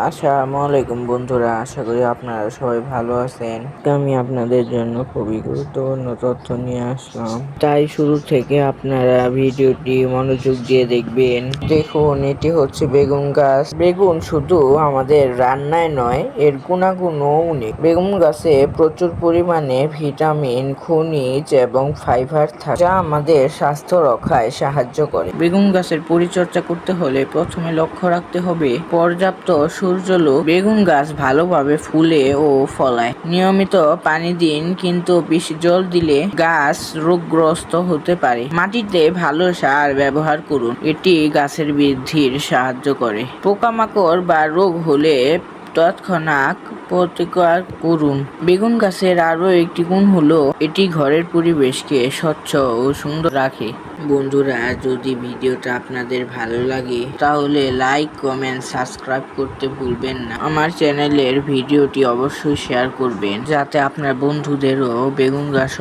আসসালামু আলাইকুম বন্ধুরা, আশা করি আপনারা সবাই ভালো আছেন। আমি আপনাদের জন্য খুবই গুরুত্বপূর্ণ তথ্য নিয়ে আসলাম, তাই শুরু থেকে আপনারা ভিডিওটি মনোযোগ দিয়ে দেখবেন। দেখুন, এটি হচ্ছে বেগুন গাছ। বেগুন শুধু আমাদের রান্নায় নয়, এর গুণাগুণও অনেক। বেগুন গাছে প্রচুর পরিমাণে ভিটামিন, খনিজ এবং ফাইবার থাকে, যা আমাদের স্বাস্থ্য রক্ষায় সাহায্য করে। বেগুন গাছের পরিচর্যা করতে হলে প্রথমে লক্ষ্য রাখতে হবে পর্যাপ্ত সূর্যালোক। বেগুন গাছ ভালোভাবে ফুলে ও ফলায়। নিয়মিত পানি দিন, কিন্তু বেশি জল দিলে গাছ রোগগ্রস্ত হতে পারে। মাটিতে ভালো সার ব্যবহার করুন, এটি গাছের বৃদ্ধির সাহায্য করে। পোকামাকড় বা রোগ হলে তৎক্ষণাৎ প্রতিকার করুন। বেগুন গাছের আরো একটি গুণ হলো এটি ঘরের পরিবেশকে স্বচ্ছ ও সুন্দর রাখে। বন্ধুরা, যদি ভিডিওটা আপনাদের ভালো লাগে তাহলে লাইক, কমেন্ট, সাবস্ক্রাইব করতে ভুলবেন না। আমার চ্যানেলের ভিডিওটি অবশ্যই শেয়ার করবেন, যাতে আপনার বন্ধুদেরও বেগুন গাছ